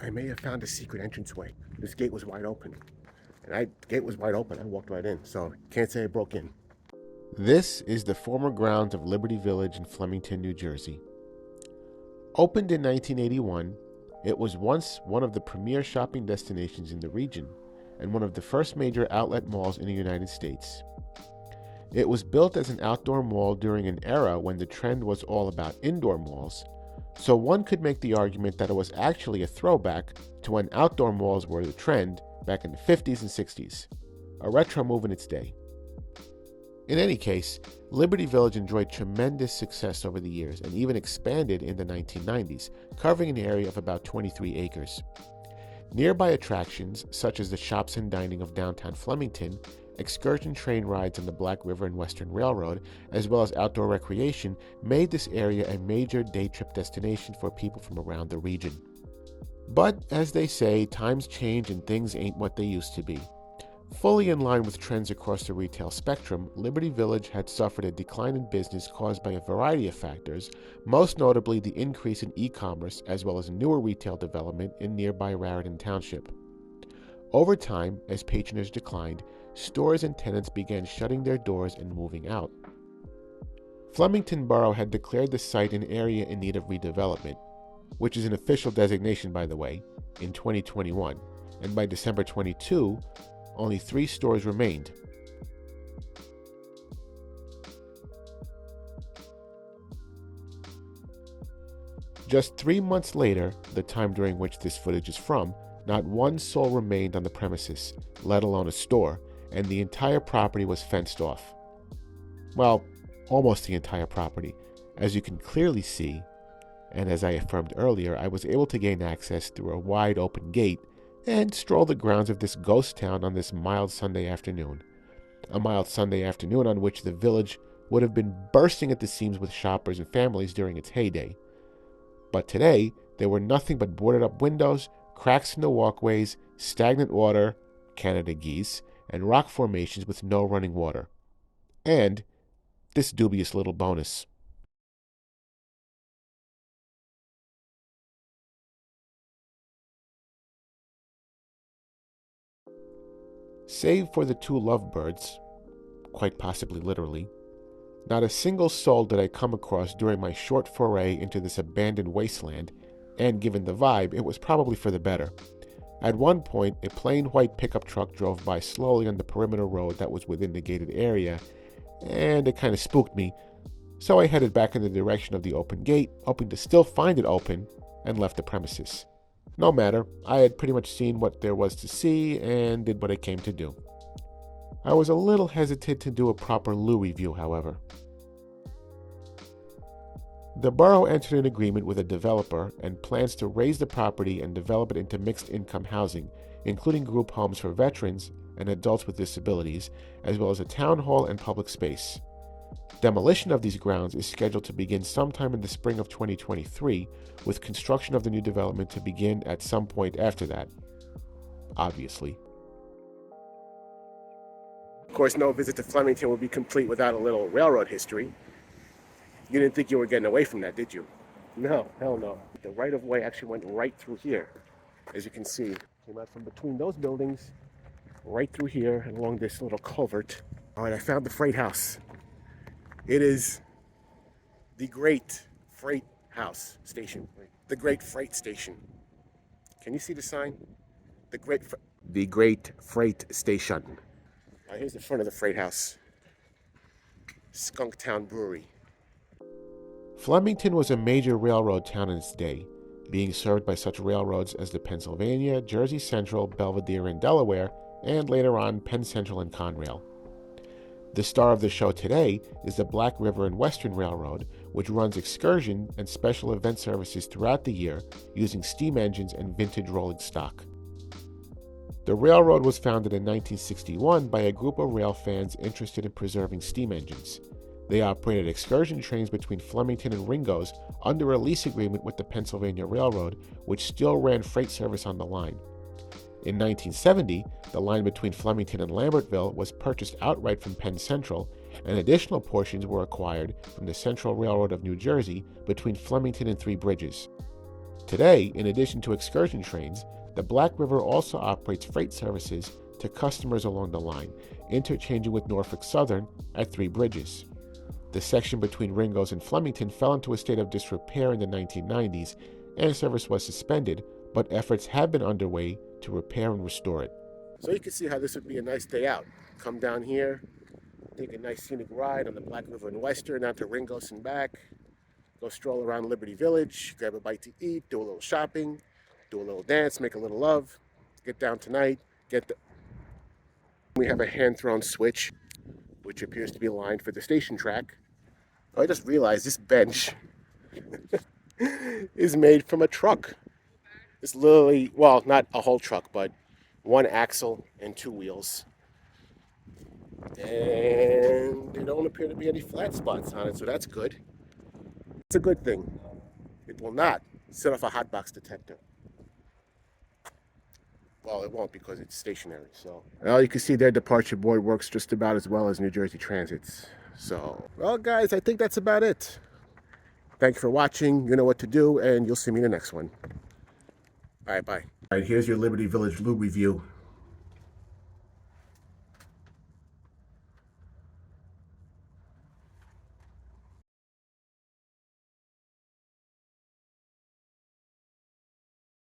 I may have found a secret entranceway. This gate was wide open. The gate was wide open. I walked right in, so can't say I broke in. This is the former grounds of Liberty Village in Flemington, New Jersey. Opened in 1981, it was once one of the premier shopping destinations in the region and one of the first major outlet malls in the United States. It was built as an outdoor mall during an era when the trend was all about indoor malls, so one could make the argument that it was actually a throwback to when outdoor malls were the trend back in the 50s and 60s, a retro move in its day. In any case, Liberty Village enjoyed tremendous success over the years and even expanded in the 1990s, covering an area of about 23 acres. Nearby attractions, such as the shops and dining of downtown Flemington, excursion train rides on the Black River and Western Railroad, as well as outdoor recreation, made this area a major day trip destination for people from around the region. But, as they say, times change and things ain't what they used to be. Fully in line with trends across the retail spectrum, Liberty Village had suffered a decline in business caused by a variety of factors, most notably the increase in e-commerce as well as newer retail development in nearby Raritan Township. Over time, as patronage declined, stores and tenants began shutting their doors and moving out. Flemington Borough had declared the site an area in need of redevelopment, which is an official designation, by the way, in 2021, and by December 22, only 3 stores remained. Just 3 months later, the time during which this footage is from, not one soul remained on the premises, let alone a store, and the entire property was fenced off. Well, almost the entire property. As you can clearly see, and as I affirmed earlier, I was able to gain access through a wide open gate and stroll the grounds of this ghost town on this mild Sunday afternoon. A mild Sunday afternoon on which the village would have been bursting at the seams with shoppers and families during its heyday. But today, there were nothing but boarded up windows, cracks in the walkways, stagnant water, Canada geese, and rock formations with no running water. And this dubious little bonus. Save for the 2 lovebirds, quite possibly literally, not a single soul did I come across during my short foray into this abandoned wasteland, and given the vibe, it was probably for the better. At one point, a plain white pickup truck drove by slowly on the perimeter road that was within the gated area, and it kind of spooked me, so I headed back in the direction of the open gate, hoping to still find it open, and left the premises. No matter, I had pretty much seen what there was to see and did what I came to do. I was a little hesitant to do a proper Lou review, however. The borough entered an agreement with a developer and plans to raise the property and develop it into mixed-income housing, including group homes for veterans and adults with disabilities, as well as a town hall and public space. Demolition of these grounds is scheduled to begin sometime in the spring of 2023, with construction of the new development to begin at some point after that. Obviously. Of course, no visit to Flemington would be complete without a little railroad history. You didn't think you were getting away from that, did you? No, hell no. The right-of-way actually went right through here. As you can see, came out from between those buildings, right through here, and along this little culvert. All right, I found the freight house. It is the Great Freight House Station. The Great Freight Station. Can you see the sign? The Great Freight Station. Here's the front of the freight house. Skunktown Brewery. Flemington was a major railroad town in its day, being served by such railroads as the Pennsylvania, Jersey Central, Belvidere, and Delaware, and later on Penn Central and Conrail. The star of the show today is the Black River and Western Railroad, which runs excursion and special event services throughout the year using steam engines and vintage rolling stock. The railroad was founded in 1961 by a group of rail fans interested in preserving steam engines. They operated excursion trains between Flemington and Ringo's under a lease agreement with the Pennsylvania Railroad, which still ran freight service on the line. In 1970, the line between Flemington and Lambertville was purchased outright from Penn Central, and additional portions were acquired from the Central Railroad of New Jersey between Flemington and Three Bridges. Today, in addition to excursion trains, the Black River also operates freight services to customers along the line, interchanging with Norfolk Southern at Three Bridges. The section between Ringo's and Flemington fell into a state of disrepair in the 1990s, and service was suspended, but efforts have been underway to repair and restore it. So you can see how this would be a nice day out. Come down here, take a nice scenic ride on the Black River and Western down to Ringo's and back, go stroll around Liberty Village, grab a bite to eat, do a little shopping, do a little dance, make a little love, get down tonight, We have a hand-thrown switch, which appears to be lined for the station track. Oh, I just realized this bench is made from a truck. It's literally, well, not a whole truck, but one axle and two wheels. And there don't appear to be any flat spots on it, so that's good. It's a good thing. It will not set off a hot box detector. Well, it won't because it's stationary, so. Well, you can see their departure board works just about as well as New Jersey Transit's. So, well, guys, I think that's about it. Thank you for watching. You know what to do, and you'll see me in the next one. All right, bye. All right, here's your Liberty Village Loop review.